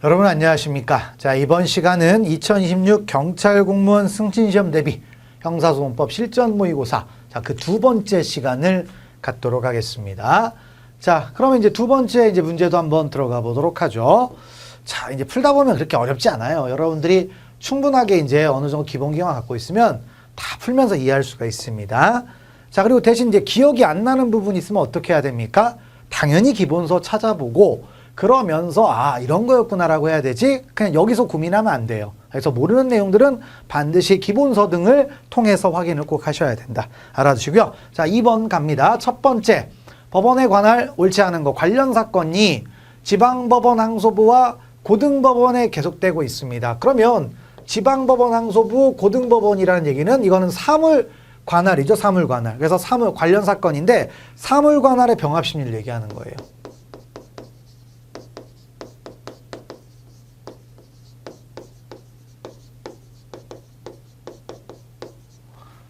여러분 안녕하십니까? 자, 이번 시간은 2026 경찰 공무원 승진시험 대비 형사소송법 실전 모의고사. 자, 그 두 번째 시간을 갖도록 하겠습니다. 자, 그러면 이제 두 번째 문제도 한번 들어가 보도록 하죠. 자, 이제 풀다 보면 그렇게 어렵지 않아요. 여러분들이 충분하게 이제 어느 정도 기본 기억을 갖고 있으면 다 풀면서 이해할 수가 있습니다. 자, 그리고 대신 이제 기억이 안 나는 부분이 있으면 어떻게 해야 됩니까? 당연히 기본서 찾아보고 그러면서 이런 거였구나라고 해야 되지 그냥 여기서 고민하면 안 돼요. 그래서 모르는 내용들은 반드시 기본서 등을 통해서 확인을 꼭 하셔야 된다. 알아두시고요. 자, 2번 갑니다. 첫 번째, 법원에 관할 옳지 않은 거 관련 사건이 지방법원 항소부와 고등법원에 계속되고 있습니다. 그러면 지방법원 항소부 고등법원이라는 얘기는 이거는 사물 관할이죠. 사물 관할. 그래서 사물 관련 사건인데 사물 관할의 병합 심리를 얘기하는 거예요.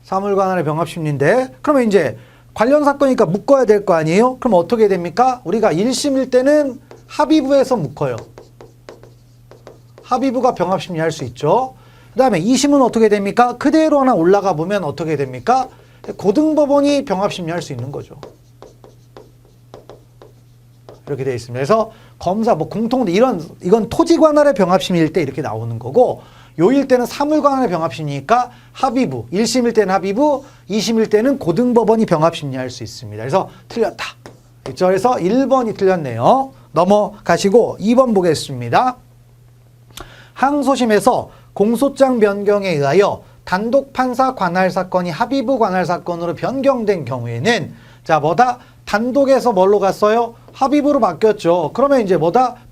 사물 관할의 병합 심리인데 그러면 이제 관련 사건이니까 묶어야 될 거 아니에요? 그럼 어떻게 됩니까? 우리가 1심일 때는 합의부에서 묶어요. 합의부가 병합 심리 할 수 있죠. 그 다음에 2심은 어떻게 됩니까? 그대로 하나 올라가 보면 어떻게 됩니까? 고등법원이 병합 심리 할 수 있는 거죠. 이렇게 되어 있습니다. 그래서 검사, 공통된 이건 토지 관할의 병합 심리일 때 이렇게 나오는 거고, 요일 때는 사물 관할의 병합 심리니까 합의부, 1심일 때는 합의부, 2심일 때는 고등법원이 병합 심리할 수 있습니다. 그래서 틀렸다. 그렇죠? 그래서 1번이 틀렸네요. 넘어가시고 2번 보겠습니다. 항소심에서 공소장 변경에 의하여 단독 판사 관할 사건이 합의부 관할 사건으로 변경된 경우에는 단독에서 뭘로 갔어요? 합의부로 바뀌었죠. 그러면 이제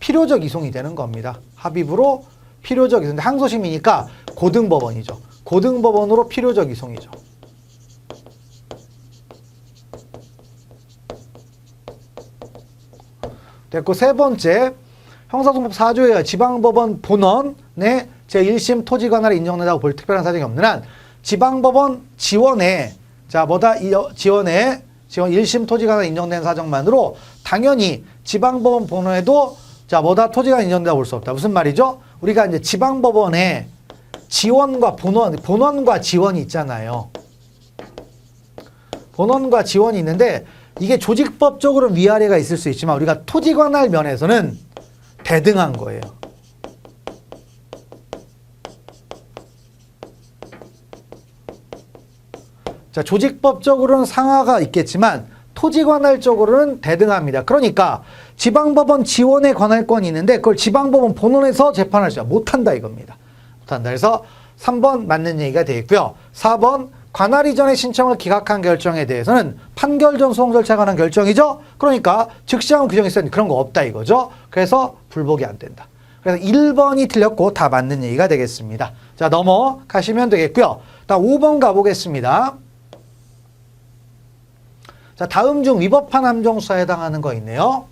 필요적 이송이 되는 겁니다. 합의부로 필요적 이송. 항소심이니까 고등법원이죠. 고등법원으로 필요적 이송이죠. 됐고, 세 번째, 형사소송법 4조에 의해 지방법원 본원의 제1심 토지 관할이 인정된다고 볼 특별한 사정이 없는 한 지방법원 지원에 지원에 1심 토지 관할이 인정된 사정만으로 당연히 지방법원 본원에도 토지가 인정된다고 볼 수 없다. 무슨 말이죠? 우리가 이제 지방법원에 지원과 본원과 지원이 있잖아요. 본원과 지원이 있는데 이게 조직법적으로는 위아래가 있을 수 있지만 우리가 토지 관할 면에서는 대등한 거예요. 자, 조직법적으로는 상하가 있겠지만 토지관할적으로는 대등합니다. 그러니까 지방법원 지원의 관할권이 있는데 그걸 지방법원 본원에서 재판할 수 못한다 이겁니다. 못한다. 그래서 3번 맞는 얘기가 되겠고요. 4번 관할 이전의 신청을 기각한 결정에 대해서는 판결 전 소송 절차에 관한 결정이죠. 그러니까 즉시항 규정이 있었는데 그런 거 없다 이거죠. 그래서 불복이 안 된다. 그래서 1번이 틀렸고 다 맞는 얘기가 되겠습니다. 자, 넘어가시면 되겠고요. 다음 5번 가보겠습니다. 자, 다음 중 위법한 함정수사에 해당하는 거 있네요.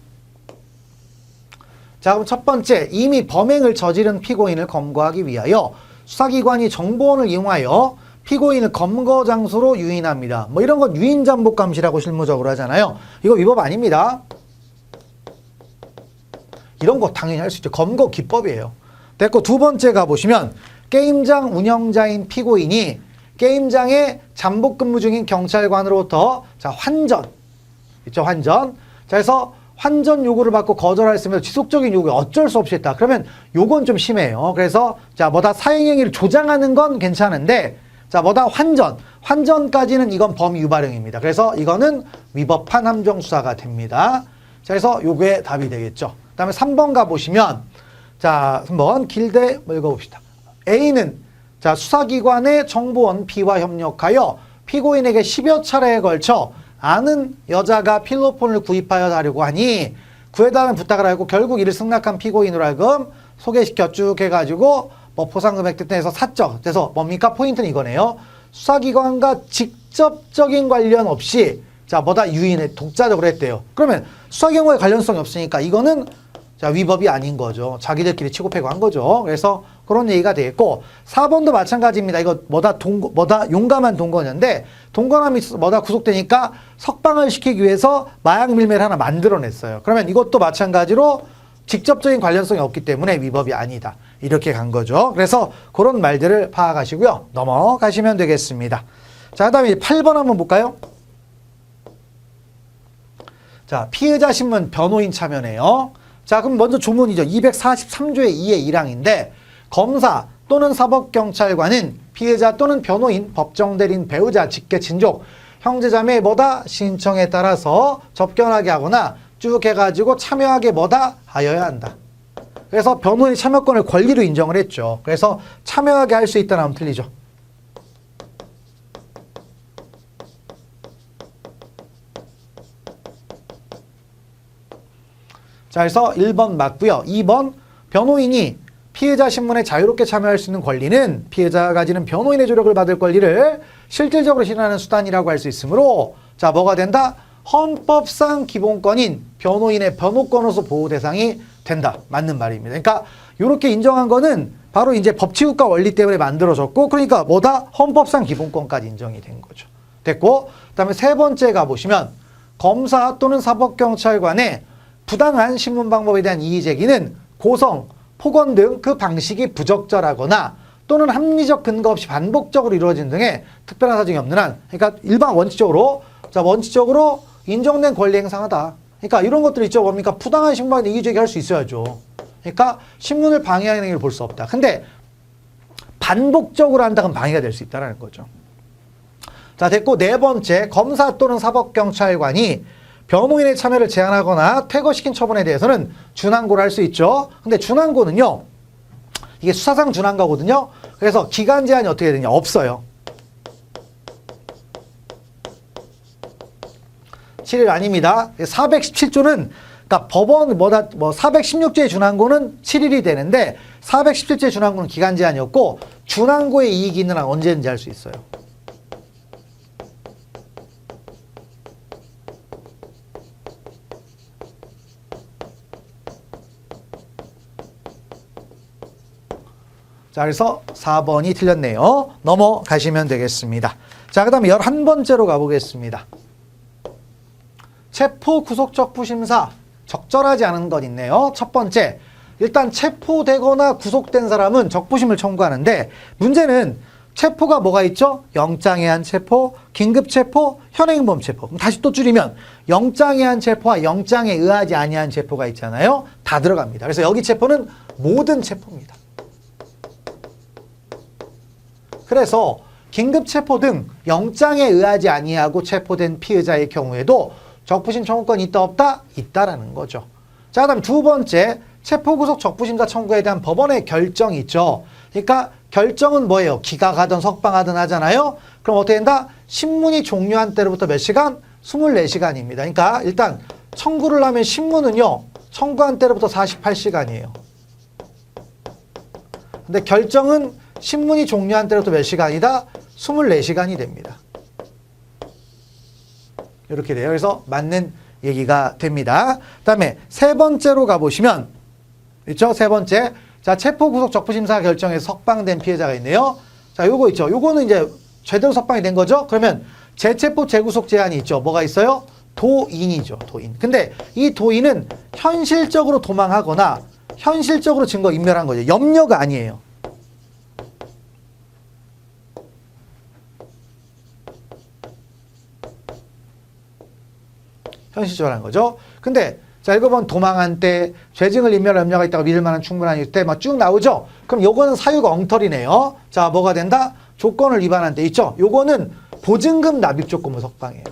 자, 그럼 첫 번째, 이미 범행을 저지른 피고인을 검거하기 위하여 수사기관이 정보원을 이용하여 피고인을 검거 장소로 유인합니다. 이런 건 유인잠복감시라고 실무적으로 하잖아요. 이거 위법 아닙니다. 이런 거 당연히 할 수 있죠. 검거 기법이에요. 됐고, 두 번째 가보시면 게임장 운영자인 피고인이 게임장에 잠복 근무 중인 경찰관으로부터 환전. 있죠, 환전. 자, 그래서 환전 요구를 받고 거절했으면 지속적인 요구 어쩔 수 없이 했다. 그러면 요건 좀 심해요. 그래서 사행행위를 조장하는 건 괜찮은데 환전까지는 이건 범유발행입니다. 그래서 이거는 위법한 함정수사가 됩니다. 자, 그래서 요게 답이 되겠죠. 그 다음에 3번 가보시면 3번 길게 읽어봅시다. A는 수사기관의 정보원 B와 협력하여 피고인에게 10여 차례에 걸쳐 아는 여자가 필로폰을 구입하여 다려고 하니 구해달라는 부탁을 하고 결국 이를 승낙한 피고인으로 하여금 소개시켜 쭉 해가지고 포상금액 등에서 사적. 그래서 뭡니까? 포인트는 이거네요. 수사기관과 직접적인 관련 없이 유인해 독자적으로 했대요. 그러면 수사경우에 관련성이 없으니까 이거는 위법이 아닌 거죠. 자기들끼리 치고 패고 한 거죠. 그래서 그런 얘기가 되겠고, 4번도 마찬가지입니다. 이거 용감한 동거녀인데, 동거남이 구속되니까 석방을 시키기 위해서 마약 밀매를 하나 만들어냈어요. 그러면 이것도 마찬가지로 직접적인 관련성이 없기 때문에 위법이 아니다. 이렇게 간 거죠. 그래서 그런 말들을 파악하시고요. 넘어가시면 되겠습니다. 자, 그 다음에 8번 한번 볼까요? 자, 피의자 신문 변호인 참여네요. 자, 그럼 먼저 조문이죠. 243조의 2의 1항인데 검사 또는 사법경찰관은 피해자 또는 변호인, 법정대리인, 배우자, 직계, 친족, 형제자매의 뭐다? 신청에 따라서 접견하게 하거나 쭉 해가지고 참여하게 뭐다? 하여야 한다. 그래서 변호인 참여권을 권리로 인정을 했죠. 그래서 참여하게 할 수 있다는 하면 틀리죠. 자, 그래서 1번 맞고요. 2번 변호인이 피해자 신문에 자유롭게 참여할 수 있는 권리는 피해자가 가지는 변호인의 조력을 받을 권리를 실질적으로 실현하는 수단이라고 할 수 있으므로 자, 뭐가 된다? 헌법상 기본권인 변호인의 변호권으로서 보호 대상이 된다. 맞는 말입니다. 그러니까 이렇게 인정한 거는 바로 이제 법치국가 원리 때문에 만들어졌고 그러니까 뭐다? 헌법상 기본권까지 인정이 된 거죠. 됐고 그다음에 세 번째 가보시면 검사 또는 사법경찰관의 부당한 신문 방법에 대한 이의 제기는 고성, 폭언 등 그 방식이 부적절하거나 또는 합리적 근거 없이 반복적으로 이루어진 등의 특별한 사정이 없는 한 그러니까 일반 원칙적으로 자 원칙적으로 인정된 권리 행사하다. 그러니까 이런 것들 있죠. 뭡니까? 부당한 신문에 이의 제기할 수 있어야죠. 그러니까 신문을 방해하는 행위를 볼 수 없다. 근데 반복적으로 한다 그럼 방해가 될 수 있다는 거죠. 자, 됐고 네 번째 검사 또는 사법경찰관이 변호인의 참여를 제한하거나 퇴거시킨 처분에 대해서는 준항고를 할 수 있죠. 근데 준항고는요. 이게 수사상 준항고거든요. 그래서 기간 제한이 어떻게 되냐? 없어요. 7일 아닙니다. 417조는 그러니까 법원 뭐 416조의 준항고는 7일이 되는데 417조의 준항고는 기간 제한이었고 준항고의 이익이 있는 한 언제든지 할 수 있어요. 자, 그래서 4번이 틀렸네요. 넘어가시면 되겠습니다. 자, 그 다음에 11번째로 가보겠습니다. 체포 구속적부 심사 적절하지 않은 것 있네요. 첫 번째, 일단 체포되거나 구속된 사람은 적부심을 청구하는데 문제는 체포가 뭐가 있죠? 영장의한 체포, 긴급체포, 현행범 체포. 그럼 다시 또 줄이면 영장의한 체포와 영장에 의하지 아니한 체포가 있잖아요. 다 들어갑니다. 그래서 여기 체포는 모든 체포입니다. 그래서 긴급체포 등 영장에 의하지 아니하고 체포된 피의자의 경우에도 적부심 청구권이 있다 없다? 있다라는 거죠. 자, 그다음 두 번째, 체포구속 적부심사 청구에 대한 법원의 결정이 있죠. 그러니까 결정은 뭐예요? 기각하든 석방하든 하잖아요. 그럼 어떻게 된다? 신문이 종료한 때로부터 몇 시간? 24시간입니다. 그러니까 일단 청구를 하면 신문은요. 청구한 때로부터 48시간이에요. 근데 결정은 신문이 종료한 때로부터 몇 시간이다? 24시간이 됩니다. 이렇게 돼요. 그래서 맞는 얘기가 됩니다. 그 다음에 세 번째로 가보시면 있죠? 세 번째. 자, 체포구속 적부심사 결정에서 석방된 피해자가 있네요. 자, 요거 있죠. 요거는 이제 제대로 석방이 된 거죠? 그러면 재체포 재구속 제한이 있죠. 뭐가 있어요? 도인이죠. 도인. 근데 이 도인은 현실적으로 도망하거나 현실적으로 증거 인멸한 거죠. 염려가 아니에요. 현실적으로 하는 거죠. 근데 자, 읽어보면 도망한 때, 죄증을 인멸할 염려가 있다고 믿을 만한 충분한 때 막 쭉 나오죠. 그럼 요거는 사유가 엉터리네요. 자, 뭐가 된다? 조건을 위반한 때 있죠. 요거는 보증금 납입 조건을 석방해요.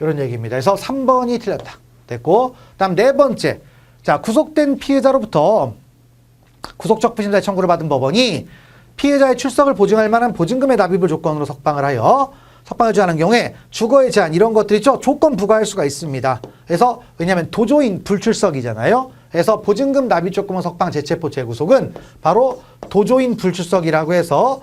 이런 얘기입니다. 그래서 3번이 틀렸다. 됐고, 다음 네 번째. 자, 구속된 피해자로부터 구속적부심사 청구를 받은 법원이 피해자의 출석을 보증할 만한 보증금의 납입을 조건으로 석방을 하여 석방을 제한하는 경우에 주거의 제한 이런 것들 있죠. 조건 부과할 수가 있습니다. 그래서 왜냐하면 도조인 불출석이잖아요. 그래서 보증금 납입 조건은 석방, 재체포, 재구속은 바로 도조인 불출석이라고 해서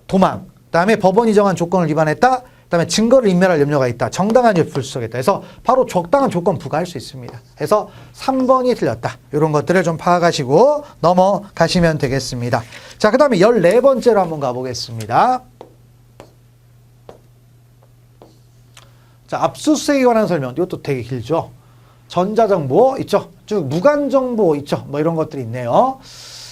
도망, 그다음에 법원이 정한 조건을 위반했다. 그다음에 증거를 인멸할 염려가 있다. 정당한 이유 불수하겠다. 그래서 바로 적당한 조건 부과할 수 있습니다. 그래서 3번이 틀렸다. 이런 것들을 좀 파악하시고 넘어가시면 되겠습니다. 자, 그 다음에 14번째로 한번 가보겠습니다. 자, 압수수색에 관한 설명. 이것도 되게 길죠. 전자정보 있죠. 쭉 무관정보 있죠. 뭐 이런 것들이 있네요.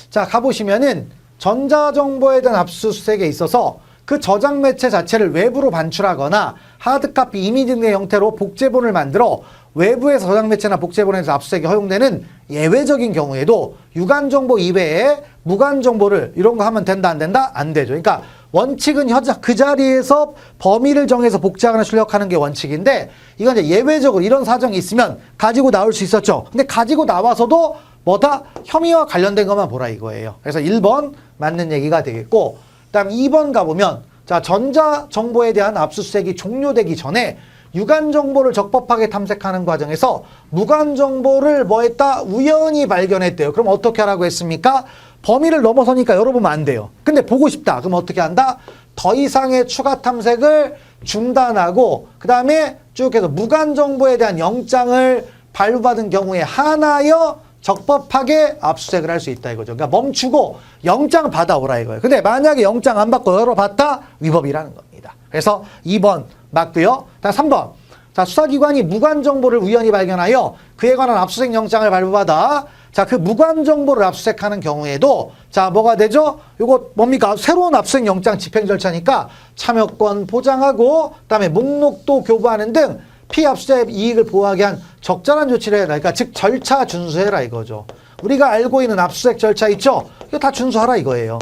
자, 가보시면은 전자정보에 대한 압수수색에 있어서 그 저장 매체 자체를 외부로 반출하거나 하드카피, 이미지 등의 형태로 복제본을 만들어 외부에서 저장 매체나 복제본에서 압수수색이 허용되는 예외적인 경우에도 유관정보 이외에 무관정보를 이런 거 하면 된다, 안 된다? 안 되죠. 그러니까 원칙은 그 자리에서 범위를 정해서 복제하거나 출력하는 게 원칙인데 이건 이제 예외적으로 이런 사정이 있으면 가지고 나올 수 있었죠. 근데 가지고 나와서도 뭐다? 혐의와 관련된 것만 보라 이거예요. 그래서 1번 맞는 얘기가 되겠고, 그다음 2번 가보면 자, 전자정보에 대한 압수수색이 종료되기 전에 유관정보를 적법하게 탐색하는 과정에서 무관정보를 뭐 했다? 우연히 발견했대요. 그럼 어떻게 하라고 했습니까? 범위를 넘어서니까 열어보면 안 돼요. 근데 보고 싶다. 그럼 어떻게 한다? 더 이상의 추가 탐색을 중단하고 그 다음에 쭉 해서 무관정보에 대한 영장을 발부받은 경우에 한하여 적법하게 압수수색을 할 수 있다 이거죠. 그러니까 멈추고 영장 받아오라 이거예요. 근데 만약에 영장 안 받고 열어봤다? 위법이라는 겁니다. 그래서 2번 맞고요. 다음 3번. 자, 수사기관이 무관정보를 우연히 발견하여 그에 관한 압수수색 영장을 발부받아 자, 그 무관정보를 압수수색하는 경우에도 자, 뭐가 되죠? 요거 뭡니까? 새로운 압수수색 영장 집행 절차니까 참여권 보장하고 그다음에 목록도 교부하는 등 피압수수색 이익을 보호하게 한 적절한 조치를 해라. 그러니까 즉 절차 준수해라 이거죠. 우리가 알고 있는 압수수색 절차 있죠? 이거 다 준수하라 이거예요.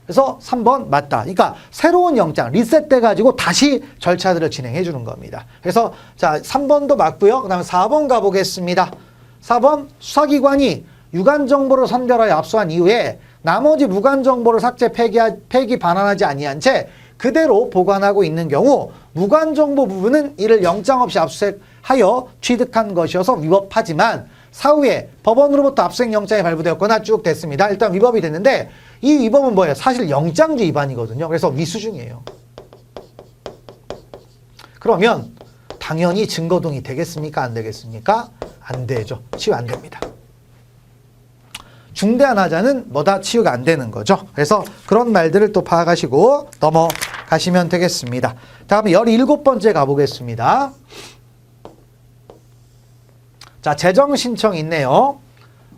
그래서 3번 맞다. 그러니까 새로운 영장 리셋돼 가지고 다시 절차들을 진행해 주는 겁니다. 그래서 자, 3번도 맞고요. 그다음에 4번 가보겠습니다. 4번 수사기관이 유관정보를 선별하여 압수한 이후에 나머지 무관정보를 삭제, 폐기, 반환하지 아니한 채 그대로 보관하고 있는 경우 무관정보 부분은 이를 영장 없이 압수수색하여 취득한 것이어서 위법하지만 사후에 법원으로부터 압수수색 영장이 발부되었거나 쭉 됐습니다. 일단 위법이 됐는데 이 위법은 뭐예요? 사실 영장주 위반이거든요. 그래서 위수중이에요. 그러면 당연히 증거동의 되겠습니까? 안 되겠습니까? 안 되죠. 치유 안 됩니다. 중대한 하자는 뭐다? 치유가 안 되는 거죠. 그래서 그런 말들을 또 파악하시고 넘어가시면 되겠습니다. 다음에 17번째 가보겠습니다. 자, 재정신청 있네요.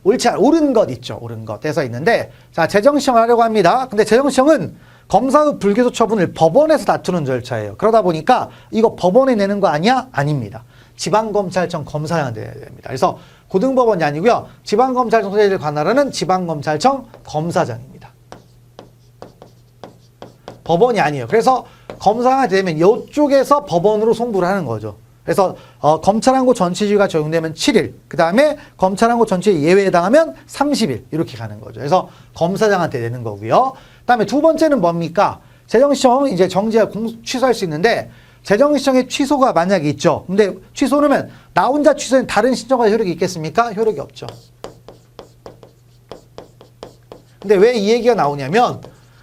옳은 것 있죠. 옳은 것. 돼서 있는데 자, 재정신청을 하려고 합니다. 근데 재정신청은 검사의 불기소 처분을 법원에서 다투는 절차예요. 그러다 보니까 이거 법원에 내는 거 아니야? 아닙니다. 지방검찰청 검사장한테 내야 됩니다. 그래서 고등법원이 아니고요. 지방검찰청 소재를 관할하는 지방검찰청 검사장입니다. 법원이 아니에요. 그래서 검사가 되면 이쪽에서 법원으로 송부를 하는 거죠. 그래서 검찰항고 전치주의가 적용되면 7일, 그 다음에 검찰항고 전치주의 예외에 해당하면 30일 이렇게 가는 거죠. 그래서 검사장한테 내는 거고요. 그 다음에 두 번째는 뭡니까? 재정신청 이제 정지하 취소할 수 있는데 재정신청의 취소가 만약에 있죠. 근데 취소는 나 혼자 취소는 다른 신청과 효력이 있겠습니까? 효력이 없죠. 근데 왜 이 얘기가 나오냐면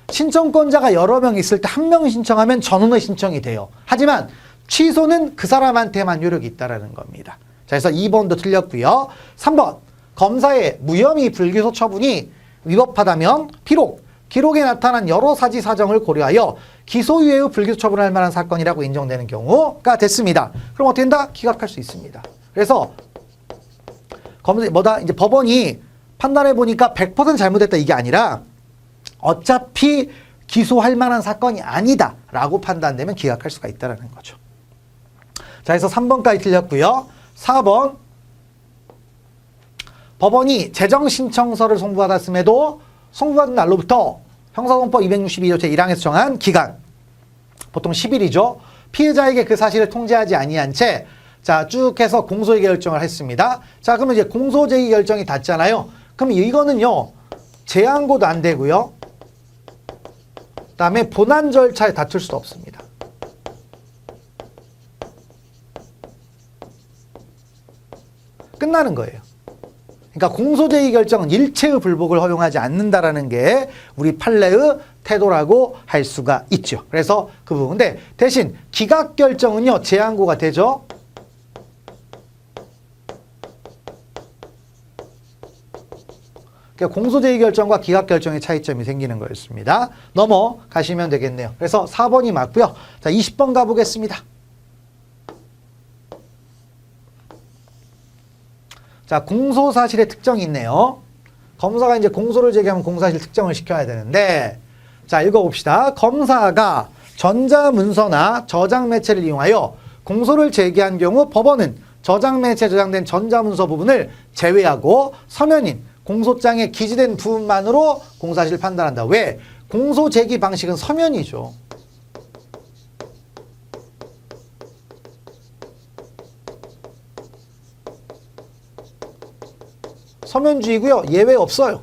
신청권자가 여러 명 있을 때 한 명 신청하면 전원의 신청이 돼요. 하지만 취소는 그 사람한테만 효력이 있다는 겁니다. 자, 그래서 2번도 틀렸고요. 3번 검사의 무혐의 불기소 처분이 위법하다면 비록 기록에 나타난 여러 사지 사정을 고려하여 기소 이외의 불기소 처분할 만한 사건이라고 인정되는 경우가 됐습니다. 그럼 어떻게 된다? 기각할 수 있습니다. 그래서 이제 법원이 판단해 보니까 100% 잘못됐다 이게 아니라 어차피 기소할 만한 사건이 아니다라고 판단되면 기각할 수가 있다는 거죠. 자, 그래서 3번까지 틀렸고요. 4번 법원이 재정신청서를 송부받았음에도 송부받은 날로부터 형사소송법 262조 제1항에서 정한 기간 보통 10일이죠. 피해자에게 그 사실을 통지하지 아니한 채 자, 쭉 해서 공소제기 결정을 했습니다. 자, 그러면 이제 공소제기 결정이 닿잖아요. 그럼 이거는요. 재항고도 안 되고요. 그다음에 본안 절차에 다툴 수도 없습니다. 끝나는 거예요. 그러니까 공소제기 결정은 일체의 불복을 허용하지 않는다라는 게 우리 판례의 태도라고 할 수가 있죠. 그래서 그 부분. 근데 대신 기각 결정은요, 재항고가 되죠. 공소제의 결정과 기각 결정의 차이점이 생기는 거였습니다. 넘어가시면 되겠네요. 그래서 4번이 맞고요. 자, 20번 가보겠습니다. 자, 공소사실의 특정이 있네요. 검사가 이제 공소를 제기하면 공소사실 특정을 시켜야 되는데, 자, 읽어봅시다. 검사가 전자문서나 저장매체를 이용하여 공소를 제기한 경우 법원은 저장매체에 저장된 전자문서 부분을 제외하고 서면인 공소장에 기재된 부분만으로 공소사실을 판단한다. 왜? 공소 제기 방식은 서면이죠. 서면주의고요. 예외 없어요.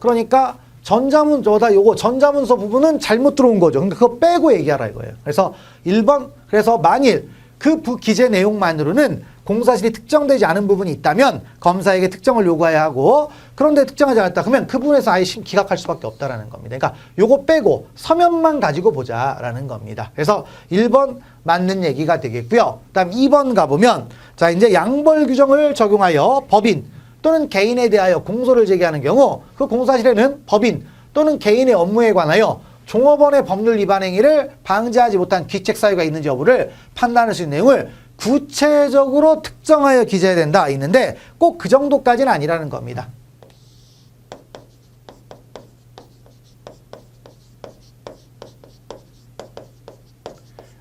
그러니까 전자문서 부분은 잘못 들어온 거죠. 근데 그거 빼고 얘기하라 이거예요. 그래서 1번, 그래서 만일 그 기재 내용만으로는 공소사실이 특정되지 않은 부분이 있다면 검사에게 특정을 요구해야 하고, 그런데 특정하지 않았다 그러면 그 부분에서 아예 기각할 수밖에 없다라는 겁니다. 그러니까 요거 빼고 서면만 가지고 보자라는 겁니다. 그래서 1번 맞는 얘기가 되겠고요. 그다음 2번 가보면, 자, 이제 양벌 규정을 적용하여 법인 또는 개인에 대하여 공소를 제기하는 경우 그 공소사실에는 법인 또는 개인의 업무에 관하여 종업원의 법률 위반 행위를 방지하지 못한 귀책 사유가 있는지 여부를 판단할 수 있는 내용을 구체적으로 특정하여 기재해야 된다 있는데, 꼭 그 정도까지는 아니라는 겁니다.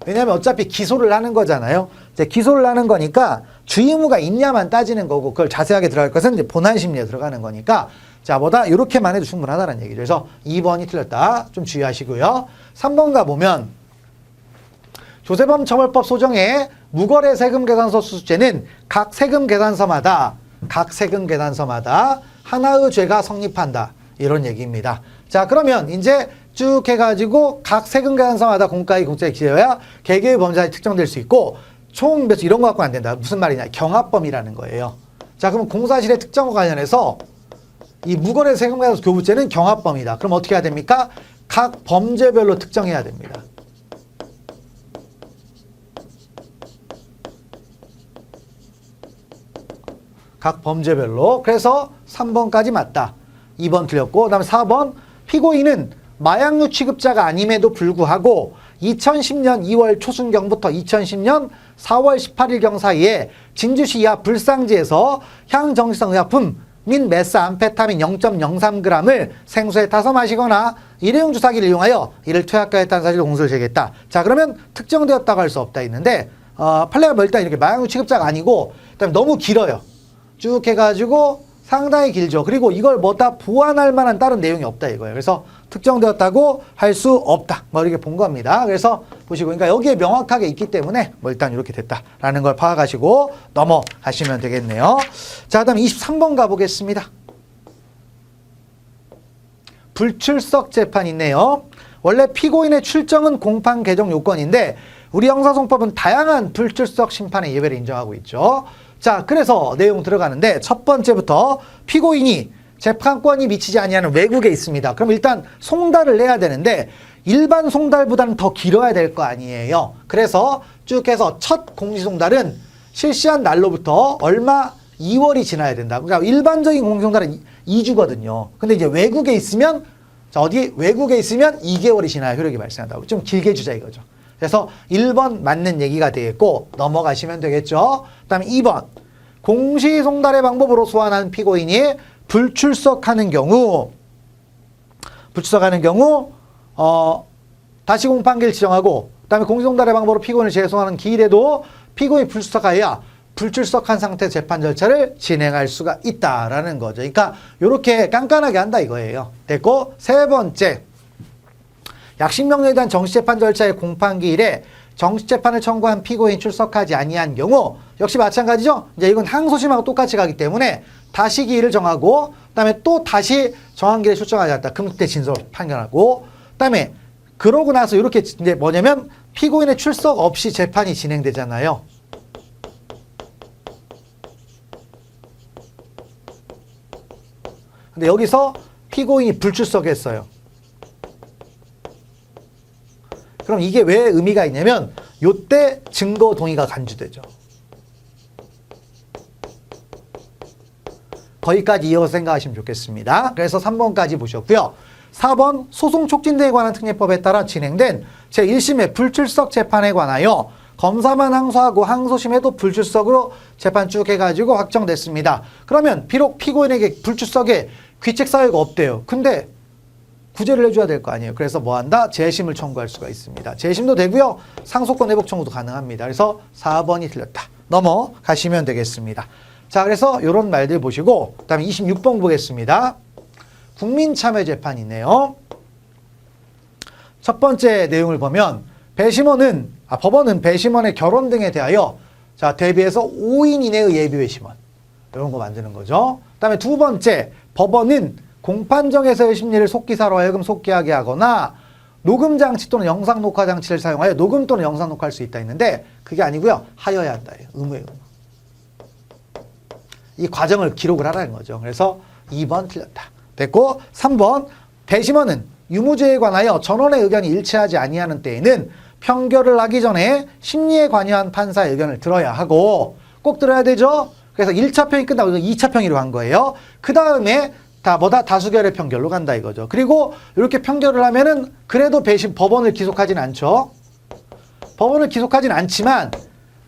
왜냐하면 어차피 기소를 하는 거잖아요. 이제 기소를 하는 거니까 주의무가 있냐만 따지는 거고, 그걸 자세하게 들어갈 것은 이제 본안심리에 들어가는 거니까, 자, 뭐다 이렇게만 해도 충분하다는 얘기죠. 그래서 2번이 틀렸다. 좀 주의하시고요. 3번 가보면, 조세범 처벌법 소정의 무거래 세금 계산서 수수죄는 각 세금 계산서마다 하나의 죄가 성립한다. 이런 얘기입니다. 자, 그러면 이제 쭉 해가지고 각 세금 계산서마다 공가의 공짜에 기재해야 개개의 범죄가 특정될 수 있고, 총 몇 이런 거 갖고 안 된다. 무슨 말이냐? 경합범이라는 거예요. 자, 그럼 공사실의 특정과 관련해서 이 무거래 세금 계산서 교부죄는 경합범이다. 그럼 어떻게 해야 됩니까? 각 범죄별로 특정해야 됩니다. 각 범죄별로. 그래서 3번까지 맞다. 2번 틀렸고, 그 다음에 4번, 피고인은 마약류 취급자가 아님에도 불구하고 2010년 2월 초순경부터 2010년 4월 18일경 사이에 진주시 이하 불상지에서 향정신성 의약품 및 메스암페타민 0.03g을 생수에 타서 마시거나 일회용 주사기를 이용하여 이를 투약하였다는 사실을 공소를 제기했다. 자, 그러면 특정되었다고 할 수 없다 있는데, 판례가 뭐 일단 이렇게 마약류 취급자가 아니고, 그다음에 너무 길어요. 쭉 해가지고 상당히 길죠. 그리고 이걸 뭐 다 보완할 만한 다른 내용이 없다 이거예요. 그래서 특정되었다고 할 수 없다. 뭐 이렇게 본 겁니다. 그래서 보시고, 그러니까 여기에 명확하게 있기 때문에 뭐 일단 이렇게 됐다라는 걸 파악하시고 넘어가시면 되겠네요. 자, 그다음 23번 가보겠습니다. 불출석 재판 있네요. 원래 피고인의 출정은 공판 개정 요건인데 우리 형사소송법은 다양한 불출석 심판의 예외를 인정하고 있죠. 자, 그래서 내용 들어가는데 첫 번째부터 피고인이 재판권이 미치지 아니하는 외국에 있습니다. 그럼 일단 송달을 내야 되는데 일반 송달보다는 더 길어야 될 거 아니에요. 그래서 쭉 해서 첫 공시송달은 실시한 날로부터 얼마 2월이 지나야 된다. 그러니까 일반적인 공시송달은 2주거든요. 근데 이제 외국에 있으면, 자, 어디 외국에 있으면 2개월이 지나야 효력이 발생한다고. 좀 길게 주자 이거죠. 그래서 1번 맞는 얘기가 되겠고 넘어가시면 되겠죠. 그 다음에 2번, 공시송달의 방법으로 소환한 피고인이 불출석하는 경우 다시 공판기를 지정하고, 그 다음에 공시송달의 방법으로 피고인을 재소환하는 기일에도 피고인이 불출석하여야 불출석한 상태 재판 절차를 진행할 수가 있다라는 거죠. 그러니까 이렇게 깐깐하게 한다 이거예요. 됐고, 세 번째, 약식명령에 대한 정시재판 절차의 공판기일에 정시재판을 청구한 피고인이 출석하지 아니한 경우 역시 마찬가지죠. 이제 이건 항소심하고 똑같이 가기 때문에 다시 기일을 정하고, 그다음에 또 다시 정한 기일에 출석하지 않았다. 그럼 그때 진술 판결하고, 그다음에 그러고 나서 이렇게 이제 뭐냐면 피고인의 출석 없이 재판이 진행되잖아요. 근데 여기서 피고인이 불출석했어요. 그럼 이게 왜 의미가 있냐면 요때 증거 동의가 간주되죠. 거기까지 이어서 생각하시면 좋겠습니다. 그래서 3번까지 보셨고요. 4번 소송 촉진제에 관한 특례법에 따라 진행된 제1심의 불출석 재판에 관하여 검사만 항소하고 항소심에도 불출석으로 재판 쭉 해가지고 확정됐습니다. 그러면 비록 피고인에게 불출석에 귀책 사유가 없대요. 근데 구제를 해줘야 될 거 아니에요. 그래서 뭐 한다? 재심을 청구할 수가 있습니다. 재심도 되고요. 상소권 회복 청구도 가능합니다. 그래서 4번이 틀렸다. 넘어가시면 되겠습니다. 자, 그래서 이런 말들 보시고 그 다음에 26번 보겠습니다. 국민참여재판이네요. 첫 번째 내용을 보면 법원은 배심원의 결혼 등에 대하여 자 대비해서 5인 이내의 예비배심원 이런 거 만드는 거죠. 그 다음에 두 번째 법원은 공판정에서의 심리를 속기사로 하여금 속기하게 하거나 녹음장치 또는 영상 녹화 장치를 사용하여 녹음 또는 영상 녹화할 수 있다 했는데 그게 아니고요. 하여야 한다. 의무예요. 이 과정을 기록을 하라는 거죠. 그래서 2번 틀렸다. 됐고 3번 배심원은 유무죄에 관하여 전원의 의견이 일치하지 아니하는 때에는 평결을 하기 전에 심리에 관여한 판사의 의견을 들어야 하고 꼭 들어야 되죠. 그래서 1차 평이 끝나고 2차 평의로 간 거예요. 그 다음에 다수결의 평결로 간다 이거죠. 그리고 이렇게 평결을 하면은 그래도 법원을 기속하진 않죠. 법원을 기속하진 않지만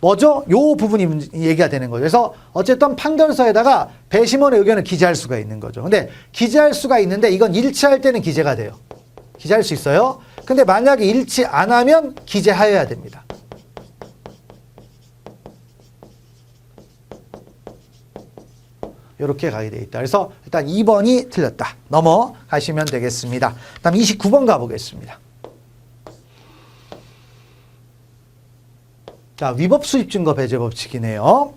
뭐죠? 요 부분이 얘기가 되는 거죠. 그래서 어쨌든 판결서에다가 배심원의 의견을 기재할 수가 있는 거죠. 근데 기재할 수가 있는데 이건 일치할 때는 기재가 돼요. 기재할 수 있어요. 근데 만약에 일치 안 하면 기재하여야 됩니다. 이렇게 가게 돼 있다. 그래서 일단 2번이 틀렸다. 넘어가시면 되겠습니다. 다음 29번 가보겠습니다. 자, 위법 수입 증거 배제 법칙이네요.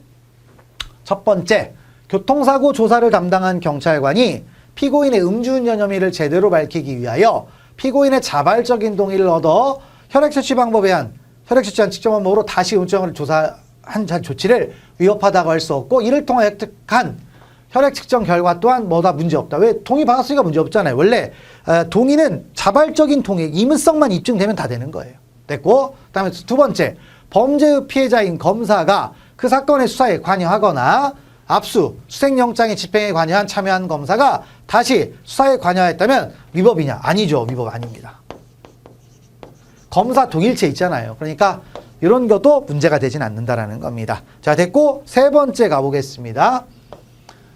첫 번째, 교통사고 조사를 담당한 경찰관이 피고인의 음주운전 혐의를 제대로 밝히기 위하여 피고인의 자발적인 동의를 얻어 혈액처치 방법에 한 혈액처치한 측정 방법으로 다시 음주운전을 조사한 조치를 위법하다고 할 수 없고 이를 통해 획득한 혈액 측정 결과 또한 뭐다 문제없다. 왜? 동의 받았으니까 문제없잖아요. 원래 동의는 자발적인 동의, 임의성만 입증되면 다 되는 거예요. 됐고 그 다음에 두 번째, 범죄의 피해자인 검사가 그 사건의 수사에 관여하거나 압수, 수색영장의 집행에 참여한 검사가 다시 수사에 관여했다면 위법이냐? 아니죠. 위법 아닙니다. 검사 동일체 있잖아요. 그러니까 이런 것도 문제가 되진 않는다라는 겁니다. 자, 됐고 세 번째 가보겠습니다.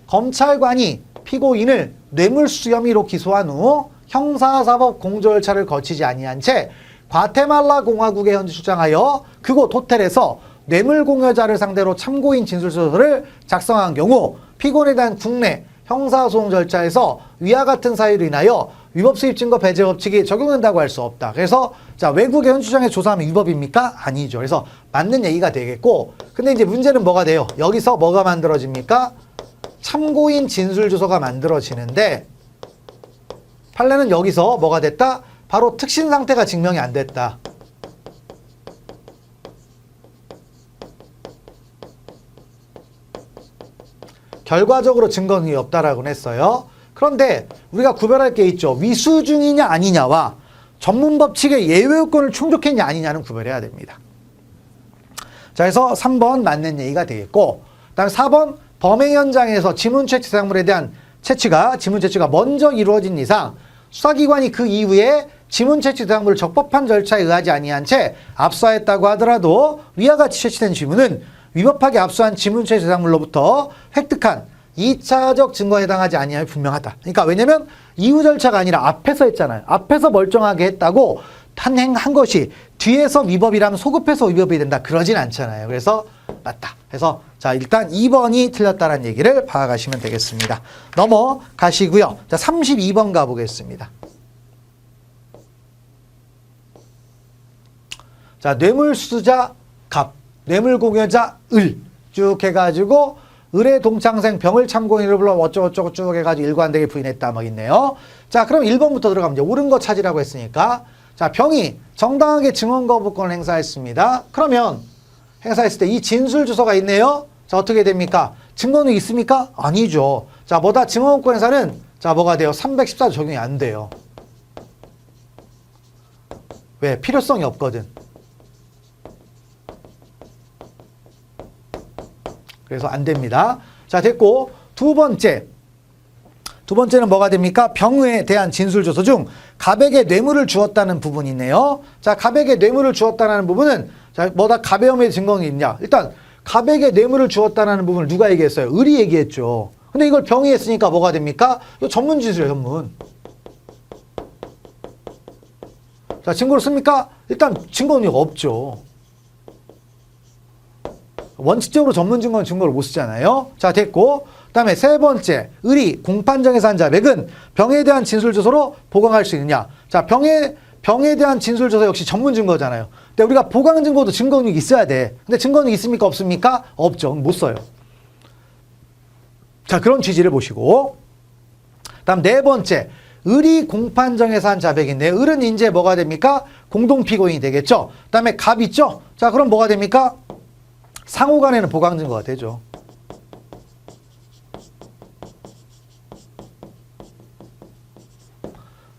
검찰관이 피고인을 뇌물수수 혐의로 기소한 후 형사사법 공조절차를 거치지 아니한 채 과테말라 공화국에 현지 출장하여 그곳 호텔에서 뇌물공여자를 상대로 참고인 진술서를 작성한 경우 피고인에 대한 국내 형사소송 절차에서 위와 같은 사유로 인하여 위법수입증거 배제 법칙이 적용된다고 할 수 없다. 그래서 자 외국의 현지 출장에 조사하면 위법입니까? 아니죠. 그래서 맞는 얘기가 되겠고 근데 이제 문제는 뭐가 돼요? 여기서 뭐가 만들어집니까? 참고인 진술주소가 만들어지는데 판례는 여기서 뭐가 됐다? 바로 특신 상태가 증명이 안 됐다. 결과적으로 증거능이 없다라고 했어요. 그런데 우리가 구별할 게 있죠. 위수중이냐 아니냐와 전문법칙의 예외요건을 충족했냐 아니냐는 구별해야 됩니다. 자, 그래서 3번 맞는 얘기가 되겠고 그 다음에 4번 범행 현장에서 지문채취 대상물에 대한 지문 채취가 먼저 이루어진 이상 수사기관이 그 이후에 지문채취 대상물을 적법한 절차에 의하지 아니한 채 압수하였다고 하더라도 위와 같이 채취된 지문은 위법하게 압수한 지문채취 대상물로부터 획득한 2차적 증거에 해당하지 아니하면 분명하다. 그러니까 왜냐면 이후 절차가 아니라 앞에서 했잖아요. 앞에서 멀쩡하게 했다고 한 것이 뒤에서 위법이라면 소급해서 위법이 된다. 그러진 않잖아요. 그래서 맞다. 그래서 자 일단 2번이 틀렸다는 얘기를 파악하시면 되겠습니다. 넘어가시고요. 자 32번 가보겠습니다. 자 뇌물수수자 갑, 뇌물공여자 을 쭉 해가지고 을의 동창생 병을 참고인으로 불러 어쩌고저쩌고 쭉 해가지고 일관되게 부인했다 뭐 있네요. 자 그럼 1번부터 들어가면 이제 옳은 거 찾으라고 했으니까 자 병이 정당하게 증언 거부권을 행사했습니다. 그러면 행사했을 때 이 진술 주소가 있네요. 자 어떻게 됩니까? 증거는 있습니까? 아니죠. 자 뭐다 증언권 행사는 자 뭐가 돼요? 314 적용이 안 돼요. 왜? 필요성이 없거든. 그래서 안 됩니다. 자, 됐고 두 번째는 뭐가 됩니까? 병에 대한 진술조서 중 갑에게 뇌물을 주었다는 부분이 있네요. 자, 갑에게 뇌물을 주었다는 부분은 자, 뭐다 가배염의 증거가 있냐? 일단 갑에게 뇌물을 주었다는 부분을 누가 얘기했어요? 을이 얘기했죠. 근데 이걸 병이 했으니까 뭐가 됩니까? 이거 전문 진술이에요, 전문. 자, 증거를 씁니까? 일단 증거는 없죠. 원칙적으로 전문 증거는 증거를 못 쓰잖아요. 자, 됐고 그 다음에 세 번째, 을이 공판정에서 한 자백은 병에 대한 진술조서로 보강할 수 있느냐. 자, 병에 대한 진술조서 역시 전문 증거잖아요. 근데 우리가 보강 증거도 증거능력이 있어야 돼. 근데 증거능력이 있습니까? 없습니까? 없죠. 못 써요. 자, 그런 취지를 보시고. 그 다음 네 번째, 을이 공판정에서 한 자백인데 을은 이제 뭐가 됩니까? 공동피고인이 되겠죠. 그 다음에 갑 있죠? 자, 그럼 뭐가 됩니까? 상호간에는 보강 증거가 되죠.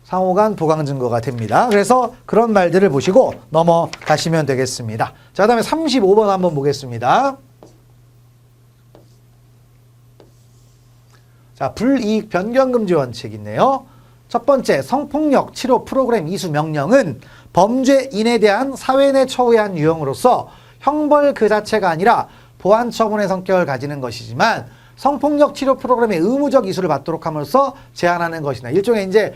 상호간 보강 증거가 됩니다. 그래서 그런 말들을 보시고 넘어가시면 되겠습니다. 자, 그 다음에 35번 한번 보겠습니다. 자, 불이익 변경금지 원칙 있네요. 첫 번째, 성폭력 치료 프로그램 이수 명령은 범죄인에 대한 사회 내 처우의 유형으로서 형벌 그 자체가 아니라 보완 처분의 성격을 가지는 것이지만 성폭력 치료 프로그램의 의무적 이수를 받도록 함으로써 제한하는 것이나 일종의 이제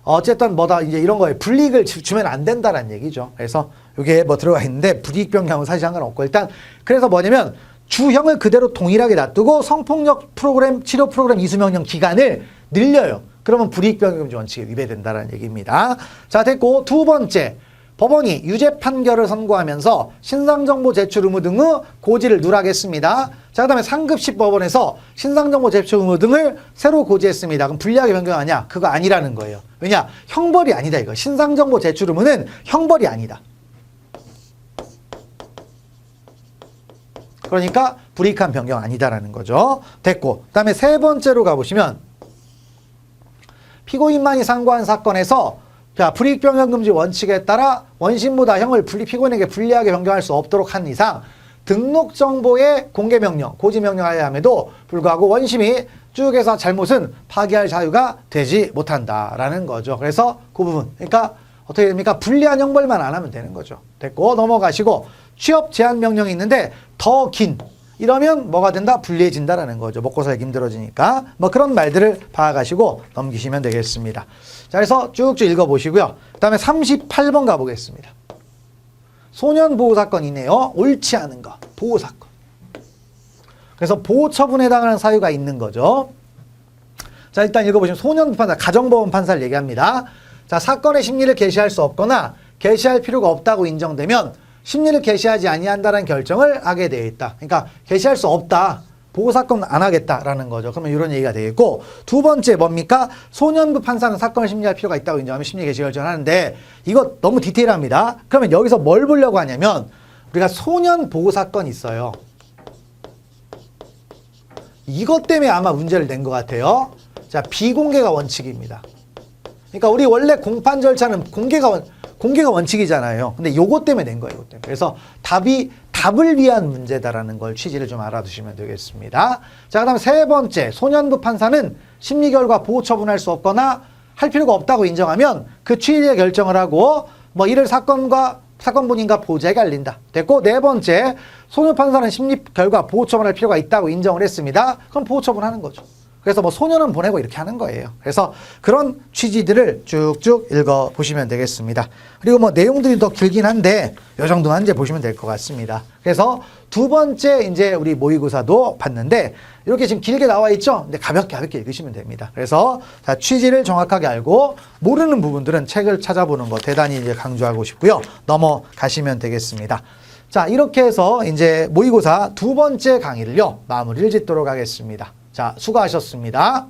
어쨌든 이제 이런 거에 불이익을 주면 안 된다는 얘기죠. 그래서 이게 뭐 들어가 있는데 불이익 변경은 사실 상관없고 일단 그래서 뭐냐면 주형을 그대로 동일하게 놔두고 성폭력 프로그램 치료 프로그램 이수 명령 기간을 늘려요. 그러면 불이익 변경금지 원칙에 위배된다는 얘기입니다. 자, 됐고 두 번째, 법원이 유죄 판결을 선고하면서 신상정보 제출 의무 등의 고지를 누락했습니다. 자, 그 다음에 상급시 법원에서 신상정보 제출 의무 등을 새로 고지했습니다. 그럼 불리하게 변경하냐? 그거 아니라는 거예요. 왜냐? 형벌이 아니다 이거. 신상정보 제출 의무는 형벌이 아니다. 그러니까 불이익한 변경 아니다라는 거죠. 됐고 그 다음에 세 번째로 가보시면 피고인만이 상고한 사건에서 자, 불이익 변경 금지 원칙에 따라 원심보다 형을 피고인에게 불리하게 변경할 수 없도록 한 이상 등록 정보의 공개 명령, 고지 명령하여야 함에도 불구하고 원심이 쭉 해서 잘못은 파기할 자유가 되지 못한다라는 거죠. 그래서 그 부분, 그러니까 어떻게 됩니까? 불리한 형벌만 안 하면 되는 거죠. 됐고 넘어가시고 취업 제한 명령이 있는데 더 긴 이러면 뭐가 된다? 불리해진다라는 거죠. 먹고 살기 힘들어지니까. 뭐 그런 말들을 봐가시고 넘기시면 되겠습니다. 자, 그래서 쭉쭉 읽어보시고요. 그 다음에 38번 가보겠습니다. 소년보호사건이네요. 옳지 않은 거. 보호사건. 그래서 보호처분에 해당하는 사유가 있는 거죠. 자, 일단 읽어보시면 소년보 판사, 가정법원 판사를 얘기합니다. 자, 사건의 심리를 개시할 수 없거나 개시할 필요가 없다고 인정되면 심리를 개시하지 아니한다는 결정을 하게 되어 있다. 그러니까 개시할 수 없다. 보호사건 안 하겠다라는 거죠. 그러면 이런 얘기가 되겠고 두 번째 뭡니까? 소년부 판사는 사건을 심리할 필요가 있다고 인정하면 심리 개시 결정을 하는데 이거 너무 디테일합니다. 그러면 여기서 뭘 보려고 하냐면 우리가 소년 보호사건이 있어요. 이것 때문에 아마 문제를 낸 것 같아요. 자, 비공개가 원칙입니다. 그러니까 우리 원래 공판 절차는 공개가 원칙이잖아요. 근데 요것 때문에 낸 거예요. 이것 때문에. 그래서 답을 위한 문제다라는 걸 취지를 좀 알아두시면 되겠습니다. 자, 그 다음 세 번째, 소년부 판사는 심리 결과 보호 처분할 수 없거나 할 필요가 없다고 인정하면 그 취지의 결정을 하고 뭐 이를 사건 본인과 보호자에게 알린다. 됐고 네 번째, 소년 판사는 심리 결과 보호 처분할 필요가 있다고 인정을 했습니다. 그럼 보호 처분하는 거죠. 그래서 뭐 소년은 보내고 이렇게 하는 거예요. 그래서 그런 취지들을 쭉쭉 읽어보시면 되겠습니다. 그리고 뭐 내용들이 더 길긴 한데 이 정도만 이제 보시면 될 것 같습니다. 그래서 두 번째 이제 우리 모의고사도 봤는데 이렇게 지금 길게 나와 있죠? 근데 가볍게 읽으시면 됩니다. 그래서 자, 취지를 정확하게 알고 모르는 부분들은 책을 찾아보는 거 대단히 이제 강조하고 싶고요. 넘어가시면 되겠습니다. 자, 이렇게 해서 이제 모의고사 두 번째 강의를요, 마무리를 짓도록 하겠습니다. 자, 수고하셨습니다.